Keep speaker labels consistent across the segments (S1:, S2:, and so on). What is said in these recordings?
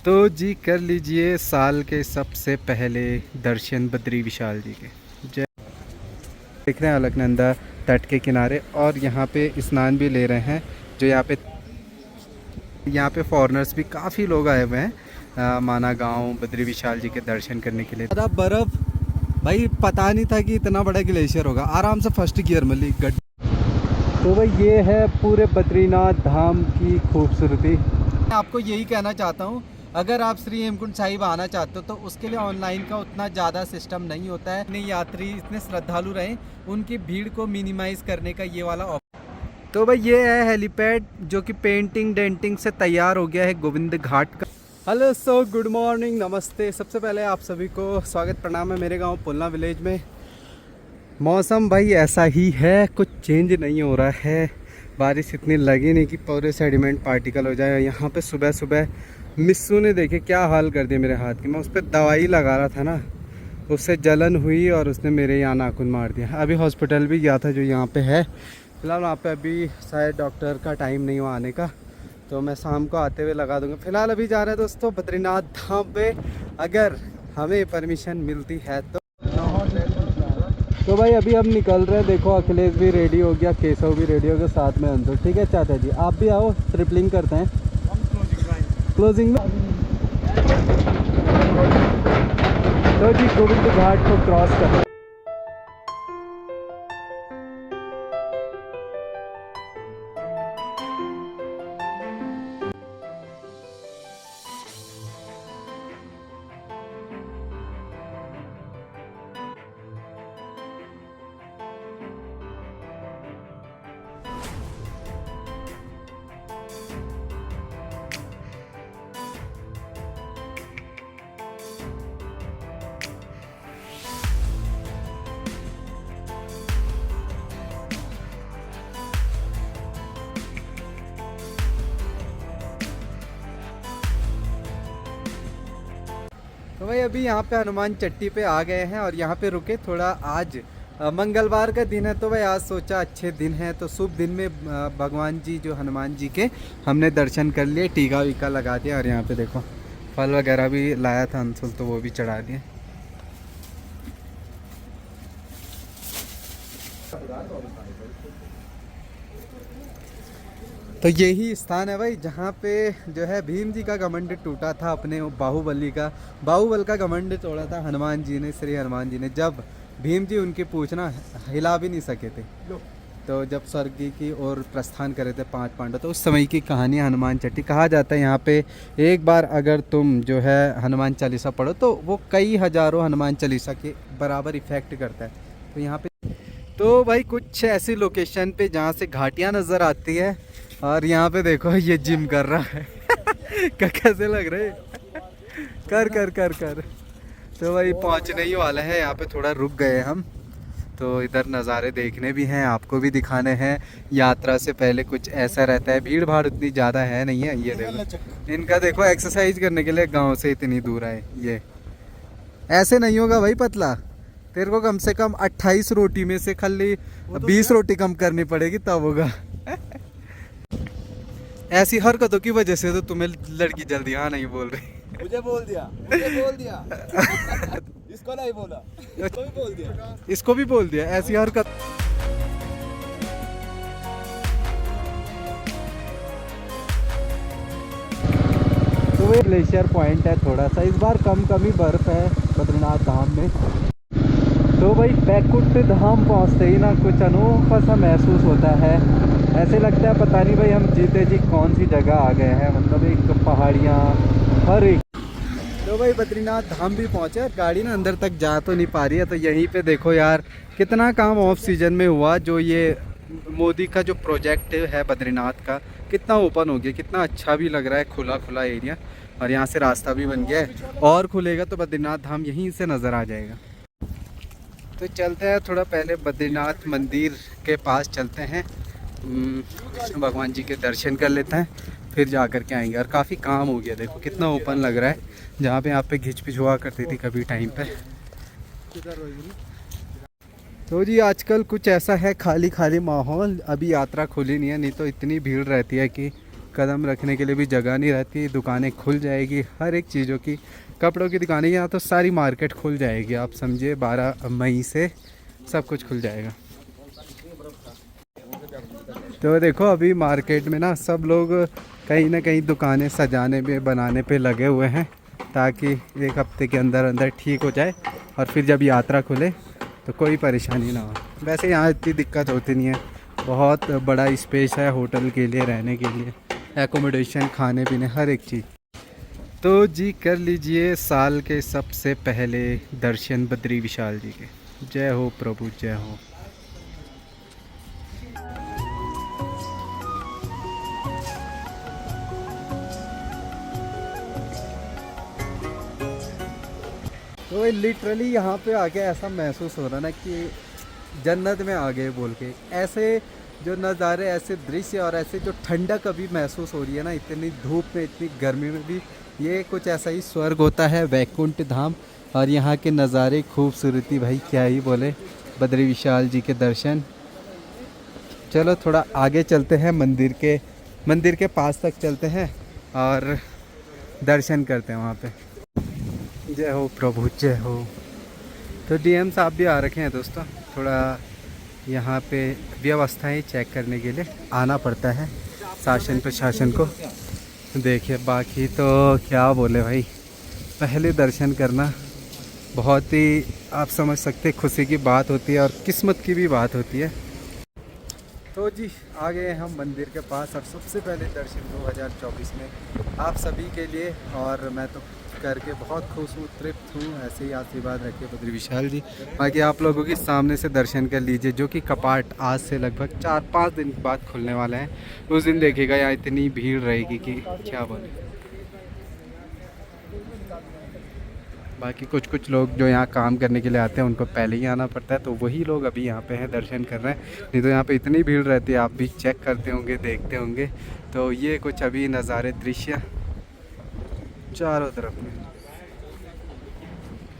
S1: तो जी कर लीजिए साल के सबसे पहले दर्शन बद्री विशाल जी के। जय। देख रहे हैं अलकनंदा तट के किनारे और यहाँ पे स्नान भी ले रहे हैं। जो यहाँ पे फॉरेनर्स भी काफ़ी लोग आए हुए हैं माना गांव बद्री विशाल जी के दर्शन करने के लिए। ज़्यादा बर्फ़ भाई पता नहीं था कि इतना बड़ा ग्लेशियर होगा। आराम से फर्स्ट गियर में ली गड्ढ। तो भाई ये है पूरे बद्रीनाथ धाम की खूबसूरती। मैं आपको यही कहना चाहता हूँ, अगर आप श्री हेमकुंड साहिब आना चाहते हो तो उसके लिए ऑनलाइन का उतना ज़्यादा सिस्टम नहीं होता है। इतने यात्री इतने श्रद्धालु रहें, उनकी भीड़ को मिनिमाइज़ करने का ये वाला ऑप्शन। तो भाई ये है हेलीपैड जो कि पेंटिंग डेंटिंग से तैयार हो गया है गोविंद घाट का। हेलो सो गुड मॉर्निंग, नमस्ते। सबसे पहले आप सभी को स्वागत प्रणाम है मेरे गाँव पुलना विलेज में। मौसम भाई ऐसा ही है, कुछ चेंज नहीं हो रहा है। बारिश इतनी लगी नहीं कि पूरे सेडिमेंट पार्टिकल हो जाए। यहाँ पे सुबह सुबह मिस्सू ने देखे क्या हाल कर दिया मेरे हाथ की। मैं उस पर दवाई लगा रहा था ना, उससे जलन हुई और उसने मेरे यहाँ नाखून मार दिया। अभी हॉस्पिटल भी गया था जो यहाँ पे है। फिलहाल वहाँ पे अभी शायद डॉक्टर का टाइम नहीं हुआ आने का, तो मैं शाम को आते हुए लगा दूँगा। फिलहाल अभी जा रहे हैं दोस्तों बद्रीनाथ धाम पे, अगर हमें परमिशन मिलती है तो भाई अभी हम निकल रहे हैं। देखो अखिलेश भी रेडी हो गया, केशव भी रेडी हो गया, साथ में अंशु। ठीक है चाचा जी, आप भी आओ, ट्रिपलिंग करते हैं क्लोजिंग में। तो जी गोविंद घाट को क्रॉस कर। तो भाई अभी यहाँ पे हनुमान चट्टी पे आ गए हैं और यहाँ पे रुके थोड़ा। आज मंगलवार का दिन है, तो भाई आज सोचा अच्छे दिन है तो शुभ दिन में भगवान जी जो हनुमान जी के हमने दर्शन कर लिए, टीका वीका लगा दिया। और यहाँ पे देखो फल वगैरह भी लाया था अंशुल, तो वो भी चढ़ा दिए। तो यही स्थान है भाई जहाँ पे जो है भीम जी का घमंड टूटा था, अपने बाहुबल का घमंड तोड़ा था हनुमान जी ने, श्री हनुमान जी ने, जब भीम जी उनकी पूछना हिला भी नहीं सके थे। तो जब स्वर्ग की ओर प्रस्थान करे थे 5 पांडव, तो उस समय की कहानी हनुमान चट्टी। कहा जाता है यहाँ पे एक बार अगर तुम जो है हनुमान चालीसा पढ़ो तो वो कई हजारों हनुमान चालीसा के बराबर इफेक्ट करता है। तो यहाँ पे तो भाई कुछ ऐसी लोकेशन पे जहाँ से घाटियाँ नज़र आती है। और यहाँ पे देखो ये जिम कर रहा है कैसे लग रहे कर कर कर कर। तो भाई पहुँचने ही वाला है, यहाँ पे थोड़ा रुक गए हम। तो इधर नज़ारे देखने भी हैं, आपको भी दिखाने हैं। यात्रा से पहले कुछ ऐसा रहता है, भीड़ भाड़ उतनी ज़्यादा है नहीं है। ये देखो इनका, देखो एक्सरसाइज करने के लिए गांव से इतनी दूर आए। ये ऐसे नहीं होगा भाई पतला, तेरे को कम से कम 28 रोटी में से खाली 20 रोटी कम करनी पड़ेगी तब होगा ऐसी हरकतों की वजह से तो तुम्हें लड़की जल्दी हाँ नहीं बोल रही।
S2: मुझे बोल दिया इसको नहीं बोला, इसको भी बोल दिया,
S1: इसको भी बोल दिया ऐसी हरकत। तो वो ग्लेशियर पॉइंट है, थोड़ा सा इस बार कम ही बर्फ है बद्रीनाथ धाम में। तो भाई बैकुंठ धाम पहुंचते ही ना कुछ अनोखा सा महसूस होता है। ऐसे लगता है पता नहीं भाई हम जीते जी कौन सी जगह आ गए हैं। मतलब एक पहाड़ियाँ हर एक। तो भाई बद्रीनाथ धाम भी पहुंचे और गाड़ी ना अंदर तक जा तो नहीं पा रही है। तो यहीं पे देखो यार कितना काम ऑफ सीजन में हुआ। जो ये मोदी का जो प्रोजेक्ट है बद्रीनाथ का, कितना ओपन हो गया, कितना अच्छा भी लग रहा है, खुला खुला एरिया। और यहाँ से रास्ता भी बन गया है और खुलेगा तो बद्रीनाथ धाम यहीं से नज़र आ जाएगा। तो चलते हैं थोड़ा पहले बद्रीनाथ मंदिर के पास चलते हैं, भगवान जी के दर्शन कर लेते हैं, फिर जा कर के आएंगे। और काफ़ी काम हो गया, देखो कितना ओपन लग रहा है। जहाँ पे यहाँ पे घिच पिच हुआ करती थी कभी टाइम पे। तो जी आजकल कुछ ऐसा है खाली खाली माहौल, अभी यात्रा खुली नहीं है, नहीं तो इतनी भीड़ रहती है कि कदम रखने के लिए भी जगह नहीं रहती। दुकानें खुल जाएगी हर एक चीज़ों की, कपड़ों की दुकानें, यहाँ तो सारी मार्केट खुल जाएगी। आप समझिए 12 मई से सब कुछ खुल जाएगा। तो देखो अभी मार्केट में ना सब लोग कहीं ना कहीं दुकानें सजाने पे बनाने पे लगे हुए हैं, ताकि एक हफ्ते के अंदर अंदर ठीक हो जाए और फिर जब यात्रा खुले तो कोई परेशानी ना हो। वैसे यहाँ इतनी दिक्कत होती नहीं है, बहुत बड़ा स्पेस है होटल के लिए, रहने के लिए, एकोमोडेशन, खाने पीने, हर एक चीज़। तो जी कर लीजिए साल के सबसे पहले दर्शन बद्री विशाल जी के। जय हो प्रभु, जय हो। तो लिटरली यहाँ पे आके ऐसा महसूस हो रहा ना कि जन्नत में आ गए बोल के। ऐसे जो नज़ारे, ऐसे दृश्य और ऐसे जो ठंडक अभी महसूस हो रही है ना, इतनी धूप में, इतनी गर्मी में भी, ये कुछ ऐसा ही स्वर्ग होता है, वैकुंठ धाम। और यहाँ के नज़ारे, खूबसूरती, भाई क्या ही बोले। बद्री विशाल जी के दर्शन। चलो थोड़ा आगे चलते हैं, मंदिर के पास तक चलते हैं और दर्शन करते हैं वहाँ पे। जय हो प्रभु, जय हो। तो डीएम साहब भी आ रखे हैं दोस्तों, थोड़ा यहाँ पे व्यवस्थाएं चेक करने के लिए आना पड़ता है शासन प्रशासन को। देखिए बाकी तो क्या बोले भाई, पहले दर्शन करना बहुत ही, आप समझ सकते, खुशी की बात होती है और किस्मत की भी बात होती है। तो जी आ गए हम मंदिर के पास और सबसे पहले दर्शन 2024 में आप सभी के लिए, और मैं तो करके बहुत खुश हूँ, तृप्त हूँ। ऐसे ही आशीर्वाद रखे बद्री विशाल जी। बाकी आप लोगों के सामने से दर्शन कर लीजिए, जो कि कपाट आज से लगभग 4-5 दिन बाद खुलने वाले हैं। उस दिन देखिएगा यहाँ इतनी भीड़ रहेगी कि क्या बोले। बाकी कुछ लोग जो यहाँ काम करने के लिए आते हैं उनको पहले ही आना पड़ता है, तो वही लोग अभी यहाँ पे हैं, दर्शन कर रहे हैं। नहीं तो यहाँ पे इतनी भीड़ रहती है, आप भी चेक करते होंगे, देखते होंगे। तो ये कुछ अभी नज़ारे, दृश्य चारों तरफ में।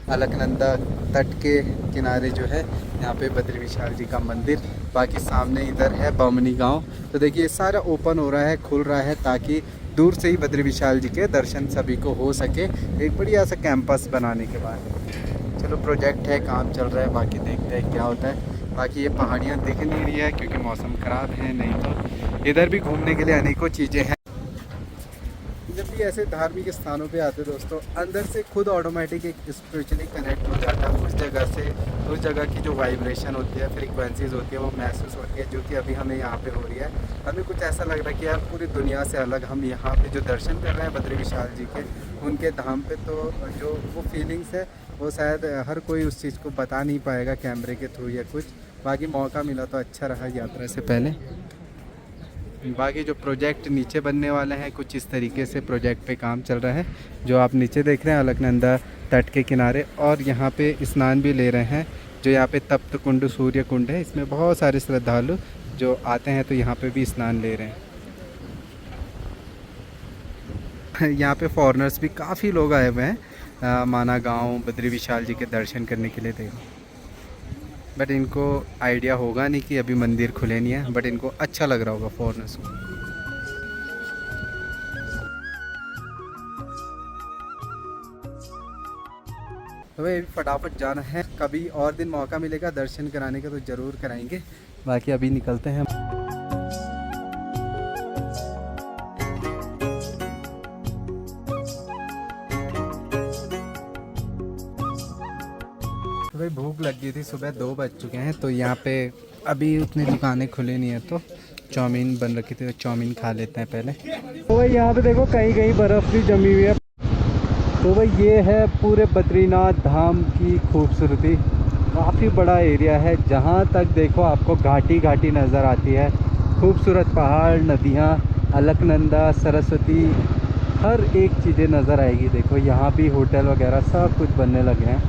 S1: अलकनंदा तट के किनारे जो है यहाँ पे बद्री विशाल जी का मंदिर। बाकी सामने इधर है बमनी गांव। तो देखिए सारा ओपन हो रहा है, खुल रहा है, ताकि दूर से ही बद्री विशाल जी के दर्शन सभी को हो सके, एक बढ़िया सा कैंपस बनाने के बाद। चलो प्रोजेक्ट है, काम चल रहा है, बाकी देखते हैं क्या होता है। बाकी ये पहाड़ियाँ दिख नहीं रही है क्योंकि मौसम ख़राब है, नहीं तो इधर भी घूमने के लिए अनेकों चीज़ें हैं। जब भी ऐसे धार्मिक स्थानों पे आते दोस्तों, अंदर से खुद ऑटोमेटिक एक स्पिरिचुअली कनेक्ट हो जाता है उस जगह से। उस जगह की जो वाइब्रेशन होती है, फ्रीक्वेंसीज होती है, वो महसूस होती है, जो कि अभी हमें यहाँ पे हो रही है। हमें कुछ ऐसा लग रहा है कि यार पूरी दुनिया से अलग हम यहाँ पे जो दर्शन कर रहे हैं बद्री विशाल जी के, उनके धाम पे, तो जो वो फीलिंग्स है वो शायद हर कोई उस चीज़ को बता नहीं पाएगा कैमरे के थ्रू या कुछ। बाकी मौका मिला तो अच्छा रहा यात्रा से पहले। बाकी जो प्रोजेक्ट नीचे बनने वाले हैं, कुछ इस तरीके से प्रोजेक्ट पे काम चल रहा है, जो आप नीचे देख रहे हैं अलकनंदा तट के किनारे। और यहाँ पे स्नान भी ले रहे हैं, जो यहाँ पे तप्त कुंड, सूर्य कुंड है, इसमें बहुत सारे श्रद्धालु जो आते हैं तो यहाँ पे भी स्नान ले रहे हैं। यहाँ पे फॉरेनर्स भी काफ़ी लोग आए हुए हैं माना गाँव बद्री विशाल जी के दर्शन करने के लिए। देखो बट इनको आइडिया होगा नहीं कि अभी मंदिर खुले नहीं है, बट इनको अच्छा लग रहा होगा फॉरेनर्स को। तो भाई फटाफट जाना है, कभी और दिन मौका मिलेगा दर्शन कराने का तो ज़रूर कराएंगे। बाकी अभी निकलते हैं। तो भाई भूख लग गई थी, सुबह 2 बज चुके हैं, तो यहाँ पे अभी उतनी दुकानें खुली नहीं है, तो चाउमीन बन रखी थी, तो चाउमीन खा लेते हैं पहले। तो भाई यहाँ पे देखो कहीं कहीं बर्फ़ भी जमी हुई है। तो भाई ये है पूरे बद्रीनाथ धाम की खूबसूरती। काफ़ी बड़ा एरिया है, जहाँ तक देखो आपको घाटी घाटी नज़र आती है। खूबसूरत पहाड़, नदियाँ, अलकनंदा, सरस्वती, हर एक चीज़ें नज़र आएगी। देखो यहाँ भी होटल वगैरह सब कुछ बनने लगे हैं।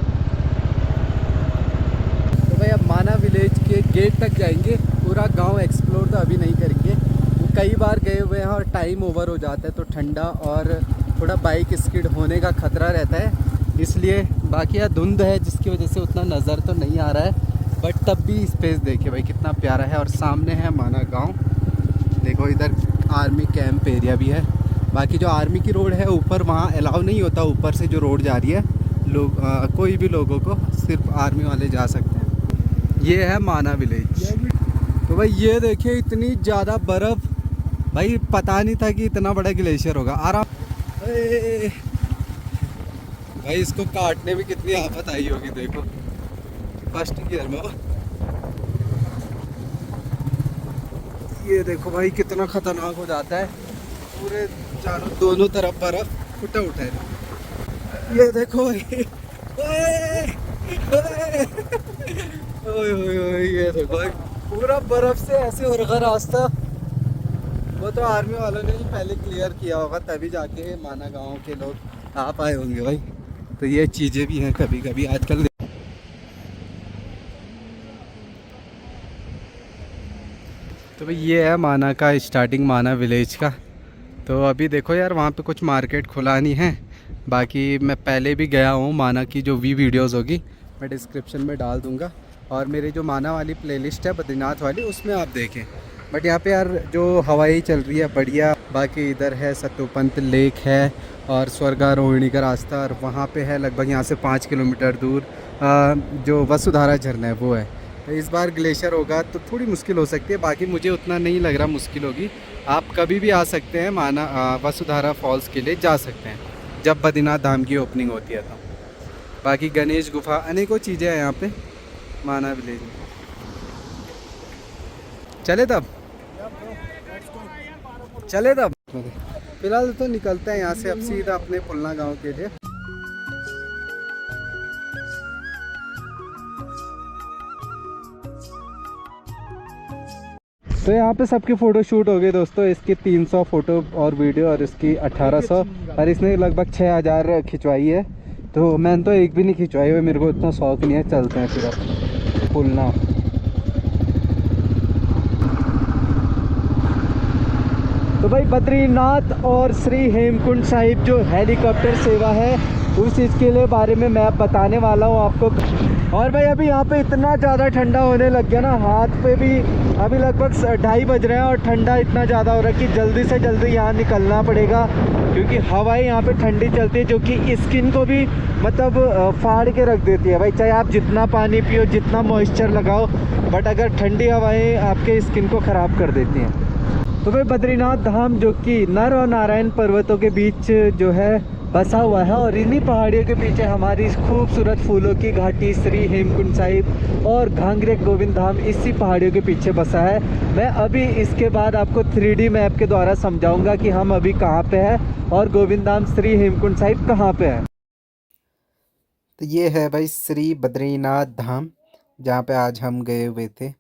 S1: तो भाई अब माना विलेज के गेट तक जाएंगे, पूरा गांव एक्सप्लोर तो अभी नहीं करेंगे, वो कई बार गए हुए हैं और टाइम ओवर हो जाता है, तो ठंडा और थोड़ा बाइक स्किड होने का खतरा रहता है, इसलिए। बाकी यहाँ धुंध है जिसकी वजह से उतना नज़र तो नहीं आ रहा है, बट तब भी स्पेस देखिए भाई कितना प्यारा है। और सामने है माना गांव। देखो इधर आर्मी कैंप एरिया भी है। बाकी जो आर्मी की रोड है ऊपर, वहाँ अलाउ नहीं होता ऊपर से जो रोड जा रही है लोग, कोई भी लोगों को, सिर्फ आर्मी वाले जा सकते हैं। ये है माना विलेज। तो भाई ये देखिए इतनी ज़्यादा बर्फ़, भाई पता नहीं था कि इतना बड़ा ग्लेशियर होगा। आराम भाई इसको काटने में कितनी आफत आई होगी, देखो फर्स्ट गियर में। ये देखो भाई कितना खतरनाक हो जाता है, पूरे चारों दोनों तरफ बर्फ फुटा उठा है। ये देखो ओए ओए ओए, ये देखो भाई पूरा बर्फ से ऐसे हो रखा रास्ता। वो तो आर्मी वालों ने ही पहले क्लियर किया होगा, तभी जाके माना गांव के लोग आ पाए होंगे भाई। तो ये चीज़ें भी हैं कभी कभी आजकल। तो भाई ये है माना का स्टार्टिंग, माना विलेज का। तो अभी देखो यार वहाँ पे कुछ मार्केट खुला नहीं है। बाकी मैं पहले भी गया हूँ, माना की जो वीडियोस होगी मैं डिस्क्रिप्शन में डाल दूँगा, और मेरी जो माना वाली प्लेलिस्ट है बद्रीनाथ वाली, उसमें आप देखें। बट यहाँ पे यार जो हवाई चल रही है बढ़िया। बाकी इधर है सतोपंत लेक है और स्वर्गारोहिणी का रास्ता, और वहाँ पे है लगभग यहाँ से 5 किलोमीटर दूर जो वसुधारा झरना है वो है। तो इस बार ग्लेशियर होगा तो थोड़ी मुश्किल हो सकती है, बाकी मुझे उतना नहीं लग रहा मुश्किल होगी। आप कभी भी आ सकते हैं, माना वसुधारा फॉल्स के लिए जा सकते हैं जब बद्रीनाथ धाम की ओपनिंग होती है। तो बाकी गणेश गुफा अनेकों चीज़ें हैं यहाँ पे माना विलेज में। चले तब फिलहाल तो निकलते हैं यहाँ से अब सीधा अपने पुलना गांव के लिए। तो यहाँ पे सबके फ़ोटो शूट हो गए दोस्तों। इसकी 300 फ़ोटो और वीडियो, और इसकी 1800, और इसने लगभग 6000 खिंचवाई है। तो मैंने तो एक भी नहीं खिंचवाई हुई, मेरे को इतना शौक नहीं है। चलते हैं फिर अब पुलना। तो भाई बद्रीनाथ और श्री हेमकुंड साहिब जो हेलीकॉप्टर सेवा है, उस चीज़ के लिए बारे में मैं अब बताने वाला हूँ आपको। और भाई अभी यहाँ पे इतना ज़्यादा ठंडा होने लग गया ना, हाथ पे भी अभी लगभग 2:30 बज रहे हैं और ठंडा इतना ज़्यादा हो रहा है कि जल्दी से जल्दी यहाँ निकलना पड़ेगा, क्योंकि हवाएं यहाँ पे ठंडी चलती है जो कि स्किन को भी मतलब फाड़ के रख देती है। भाई चाहे आप जितना पानी पियो, जितना मॉइस्चर लगाओ, बट अगर ठंडी हवाएँ आपके स्किन को ख़राब कर देती हैं। तो भाई बद्रीनाथ धाम जो कि नर और नारायण पर्वतों के बीच जो है बसा हुआ है, और इन्हीं पहाड़ियों के पीछे हमारी खूबसूरत फूलों की घाटी श्री हेमकुंड साहिब और घांगरे गोविंद धाम इसी पहाड़ियों के पीछे बसा है। मैं अभी इसके बाद आपको 3D मैप के द्वारा समझाऊंगा कि हम अभी कहाँ पे हैं और गोविंद धाम श्री हेमकुंड साहिब कहाँ पे है। तो ये है भाई श्री बद्रीनाथ धाम, जहाँ पे आज हम गए हुए थे।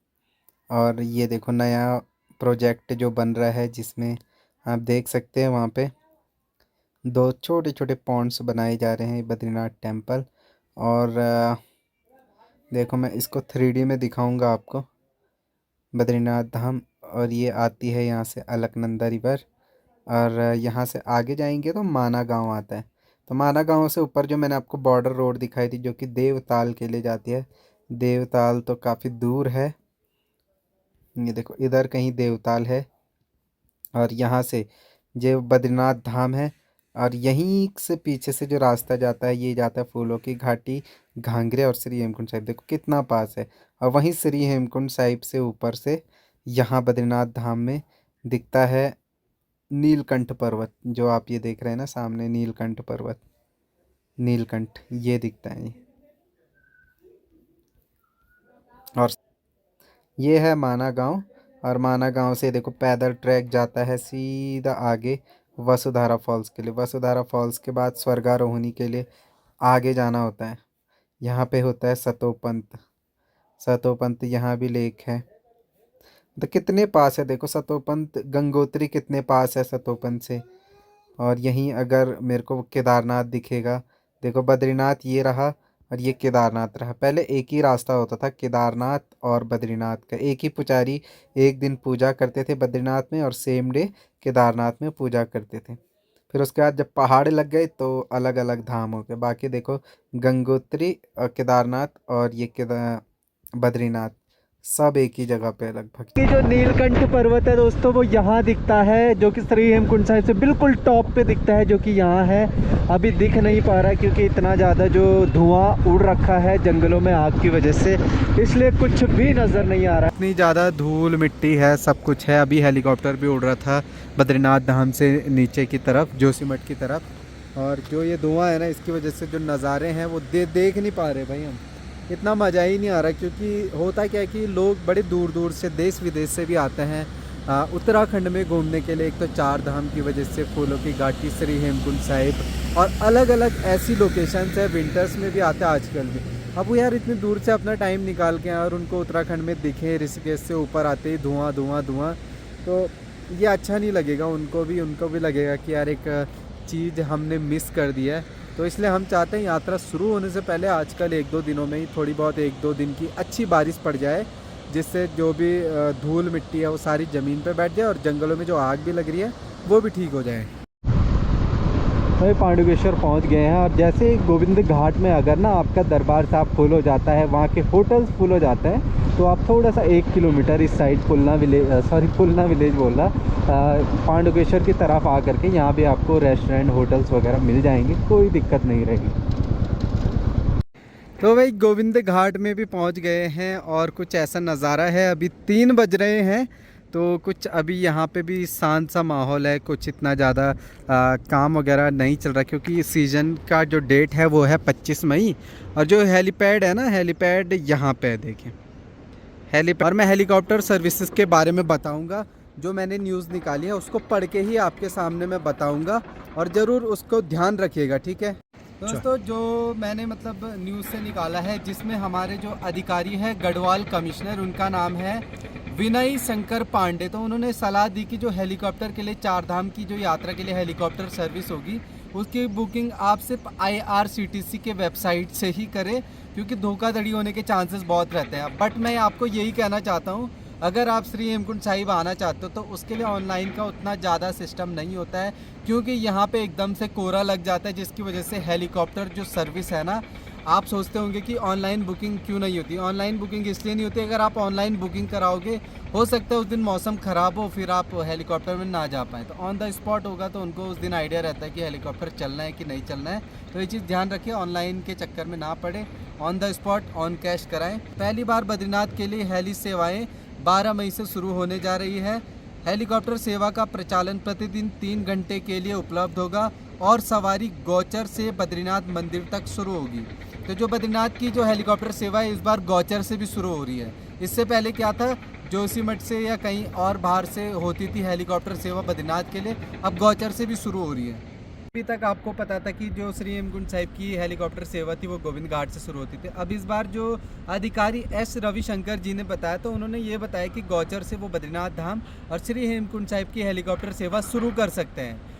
S1: और ये देखो नया प्रोजेक्ट जो बन रहा है, जिसमें आप देख सकते हैं वहाँ पे 2 छोटे छोटे पॉन्ड्स बनाए जा रहे हैं बद्रीनाथ टेम्पल। और देखो मैं इसको 3D में दिखाऊंगा आपको बद्रीनाथ धाम। और ये आती है यहाँ से अलकनंदा रिवर, और यहाँ से आगे जाएंगे तो माना गांव आता है। तो माना गांव से ऊपर जो मैंने आपको बॉर्डर रोड दिखाई थी जो कि देवताल के लिए जाती है, देवताल तो काफ़ी दूर है। ये देखो इधर कहीं देवताल है, और यहाँ से जो बद्रीनाथ धाम है, और यहीं से पीछे से जो रास्ता जाता है ये जाता है फूलों की घाटी, घांगरे और श्री हेमकुंड साहिब। देखो कितना पास है। और वहीं श्री हेमकुंड साहिब से ऊपर से यहाँ बद्रीनाथ धाम में दिखता है नीलकंठ पर्वत, जो आप ये देख रहे हैं ना सामने, नीलकंठ पर्वत, नीलकंठ ये दिखता है। और ये है माना गांव, और माना गांव से देखो पैदल ट्रैक जाता है सीधा आगे वसुधारा फॉल्स के लिए। वसुधारा फॉल्स के बाद स्वर्गारोहिणी के लिए आगे जाना होता है। यहाँ पे होता है सतोपंत। सतोपंत यहाँ भी लेक है। तो कितने पास है देखो सतोपंत, गंगोत्री कितने पास है सतोपंत से। और यहीं अगर मेरे को केदारनाथ दिखेगा, देखो बद्रीनाथ ये रहा और ये केदारनाथ रहा। पहले एक ही रास्ता होता था केदारनाथ और बद्रीनाथ का, एक ही पुजारी एक दिन पूजा करते थे बद्रीनाथ में और सेम डे केदारनाथ में पूजा करते थे। फिर उसके बाद जब पहाड़ लग गए तो अलग अलग धाम हो गए। बाकी देखो गंगोत्री और केदारनाथ और ये बद्रीनाथ सब एक ही जगह पे लगभग। ये जो नीलकंठ पर्वत है दोस्तों वो यहाँ दिखता है, जो कि श्री हेमकुंड साहिब से बिल्कुल टॉप पे दिखता है, जो कि यहाँ है। अभी दिख नहीं पा रहा क्योंकि इतना ज़्यादा जो धुआं उड़ रखा है जंगलों में आग की वजह से, इसलिए कुछ भी नज़र नहीं आ रहा। इतनी ज़्यादा धूल मिट्टी है, सब कुछ है। अभी हेलीकॉप्टर भी उड़ रहा था बद्रीनाथ धाम से नीचे की तरफ, जोशीमठ की तरफ, और जो ये धुआं है ना इसकी वजह से जो नज़ारे हैं वो देख नहीं पा रहे भाई हम। इतना मज़ा ही नहीं आ रहा, क्योंकि होता क्या है कि लोग बड़े दूर दूर से देश विदेश से भी आते हैं उत्तराखंड में घूमने के लिए। एक तो 4 धाम की वजह से, फूलों की घाटी, श्री हेमकुंड साहिब, और अलग अलग ऐसी लोकेशंस है, विंटर्स में भी आते हैं आजकल भी। अब वो यार इतनी दूर से अपना टाइम निकाल के और उनको उत्तराखंड में दिखे, ऋषिकेश से ऊपर आते ही धुआं धुआं धुआं, तो ये अच्छा नहीं लगेगा। उनको भी लगेगा कि यार एक चीज़ हमने मिस कर दी है। तो इसलिए हम चाहते हैं यात्रा शुरू होने से पहले आजकल 1-2 दिनों में ही थोड़ी बहुत 1-2 दिन की अच्छी बारिश पड़ जाए, जिससे जो भी धूल मिट्टी है वो सारी ज़मीन पे बैठ जाए और जंगलों में जो आग भी लग रही है वो भी ठीक हो जाए। भाई पांडुकेश्वर पहुंच गए हैं, और जैसे गोविंद घाट में अगर ना आपका दरबार साहब फुल हो जाता है, वहाँ के होटल्स फुल हो जाते हैं, तो आप थोड़ा सा 1 किलोमीटर इस साइड पुलना विलेज बोल रहा, पांडुकेश्वर की तरफ आ करके यहाँ भी आपको रेस्टोरेंट होटल्स वगैरह मिल जाएंगे, कोई दिक्कत नहीं रहेगी। तो भाई गोविंद घाट में भी पहुँच गए हैं, और कुछ ऐसा नज़ारा है। अभी 3 बज रहे हैं, तो कुछ अभी यहाँ पे भी शांत सा माहौल है, कुछ इतना ज़्यादा काम वगैरह नहीं चल रहा, क्योंकि सीज़न का जो डेट है वो है 25 मई। और जो हेलीपैड है ना, हेलीपैड यहाँ पे है, देखें हेलीपैड। और मैं हेलीकॉप्टर सर्विसेज के बारे में बताऊँगा, जो मैंने न्यूज़ निकाली है उसको पढ़ के ही आपके सामने मैं बताऊँगा, और ज़रूर उसको ध्यान रखिएगा, ठीक है दोस्तों। जो मैंने मतलब न्यूज़ से निकाला है, जिसमें हमारे जो अधिकारी है गढ़वाल कमिश्नर, उनका नाम है विनय शंकर पांडे, तो उन्होंने सलाह दी कि जो हेलीकॉप्टर के लिए 4 धाम की जो यात्रा के लिए हेलीकॉप्टर सर्विस होगी, उसकी बुकिंग आप सिर्फ IRCTC के वेबसाइट से ही करें, क्योंकि धोखाधड़ी होने के चांसेस बहुत रहते हैं। बट मैं आपको यही कहना चाहता हूँ, अगर आप श्री हेमकुंड साहिब आना चाहते हो तो उसके लिए ऑनलाइन का उतना ज़्यादा सिस्टम नहीं होता है, क्योंकि यहाँ पे एकदम से कोहरा लग जाता है, जिसकी वजह से हेलीकॉप्टर जो सर्विस है ना, आप सोचते होंगे कि ऑनलाइन बुकिंग क्यों नहीं होती। ऑनलाइन बुकिंग इसलिए नहीं होती, अगर आप ऑनलाइन बुकिंग कराओगे, हो सकता है उस दिन मौसम ख़राब हो, फिर आप हेलीकॉप्टर में ना जा पाएँ, तो ऑन द स्पॉट होगा तो उनको उस दिन आइडिया रहता है कि हेलीकॉप्टर चलना है कि नहीं चलना है। तो ये चीज़ ध्यान रखिए, ऑनलाइन के चक्कर में ना पड़े, on the spot on cash कराएँ। पहली बार बद्रीनाथ के लिए हेली सेवाएँ 12 मई से शुरू होने जा रही है। हेलीकॉप्टर सेवा का प्रचालन प्रतिदिन 3 घंटे के लिए उपलब्ध होगा, और सवारी गौचर से बद्रीनाथ मंदिर तक शुरू होगी। तो जो बद्रीनाथ की जो हेलीकॉप्टर सेवा है, इस बार गौचर से भी शुरू हो रही है। इससे पहले क्या था, जोशीमठ से या कहीं और बाहर से होती थी हेलीकॉप्टर सेवा बद्रीनाथ के लिए, अब गौचर से भी शुरू हो रही है। अभी तक आपको पता था कि जो श्री हेमकुंड साहिब की हेलीकॉप्टर सेवा थी वो गोविंद घाट से शुरू होती थी। अब इस बार जो अधिकारी S रविशंकर जी ने बताया, तो उन्होंने ये बताया कि गौचर से वो बद्रीनाथ धाम और श्री हेमकुंड साहिब की हेलीकॉप्टर सेवा शुरू कर सकते हैं।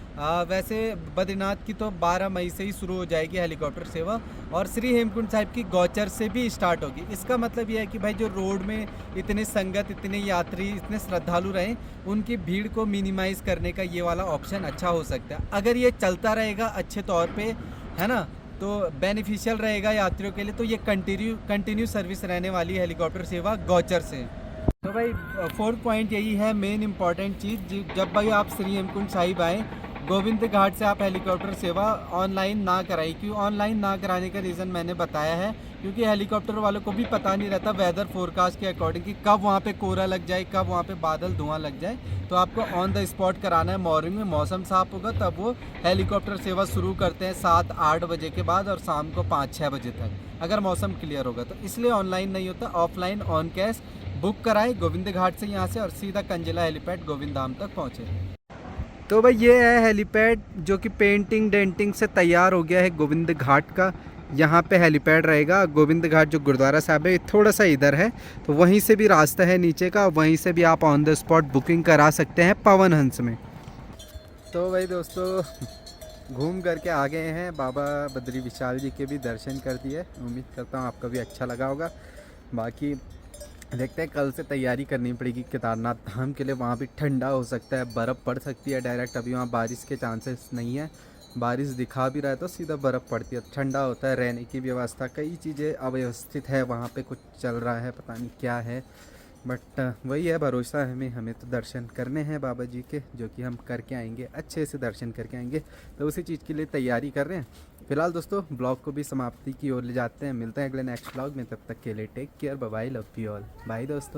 S1: वैसे बद्रीनाथ की तो 12 मई से ही शुरू हो जाएगी हेलीकॉप्टर सेवा, और श्री हेमकुंड साहिब की गौचर से भी स्टार्ट होगी। इसका मतलब ये है कि भाई जो रोड में इतने संगत, इतने यात्री, इतने श्रद्धालु रहें, उनकी भीड़ को मिनिमाइज़ करने का ये वाला ऑप्शन अच्छा हो सकता है। अगर ये चलता रहेगा अच्छे तौर पे, है ना, तो बेनिफिशियल रहेगा यात्रियों के लिए। तो ये कंटिन्यू सर्विस रहने वाली है हेलीकॉप्टर सेवा गौचर से। तो भाई 4th पॉइंट यही है, मेन इंपॉर्टेंट चीज़, जब भाई आप श्री हेमकुंड साहिब आएँ, गोविंद घाट से आप हेलीकॉप्टर सेवा ऑनलाइन ना कराई। क्यों ऑनलाइन ना कराने का रीज़न मैंने बताया है, क्योंकि हेलीकॉप्टर वालों को भी पता नहीं रहता वेदर फोरकास्ट के अकॉर्डिंग कि कब वहाँ पे कोहरा लग जाए, कब वहाँ पे बादल धुआं लग जाए। तो आपको ऑन द स्पॉट कराना है। मॉर्निंग में मौसम साफ होगा तब वो हेलीकॉप्टर सेवा शुरू करते हैं 7-8 बजे के बाद, और शाम को 5-6 बजे तक, अगर मौसम क्लियर होगा। तो इसलिए ऑनलाइन नहीं होता, ऑफलाइन ऑन कैश बुक कराए गोविंद घाट से यहाँ से, और सीधा कंजिला हेलीपैड गोविंद धाम तक पहुँचे। तो भाई ये है हेलीपैड, जो कि पेंटिंग डेंटिंग से तैयार हो गया है गोविंद घाट का। यहाँ पे हेलीपैड रहेगा। गोविंद घाट जो गुरुद्वारा साहब है थोड़ा सा इधर है, तो वहीं से भी रास्ता है नीचे का, वहीं से भी आप ऑन द स्पॉट बुकिंग करा सकते हैं पवन हंस में। तो भाई दोस्तों घूम करके आ गए हैं, बाबा बद्री विशाल जी के भी दर्शन कर दिए। उम्मीद करता हूँ आपको भी अच्छा लगा होगा। बाकी देखते हैं, कल से तैयारी करनी पड़ेगी केदारनाथ धाम के लिए। वहाँ भी ठंडा हो सकता है, बर्फ़ पड़ सकती है डायरेक्ट। अभी वहाँ बारिश के चांसेस नहीं है, बारिश दिखा भी रहा है तो सीधा बर्फ़ पड़ती है। ठंडा होता है, रहने की व्यवस्था, कई चीज़ें अव्यवस्थित है वहाँ पे, कुछ चल रहा है, पता नहीं क्या है। बट वही है, भरोसा है हमें तो दर्शन करने हैं बाबा जी के, जो कि हम करके आएंगे, अच्छे से दर्शन करके आएंगे। तो उसी चीज़ के लिए तैयारी कर रहे हैं। फिलहाल दोस्तों ब्लॉग को भी समाप्ति की ओर ले जाते हैं। मिलते हैं अगले नेक्स्ट ब्लॉग में, तब तक के लिए take care, bye bye, love you all, bye दोस्तों।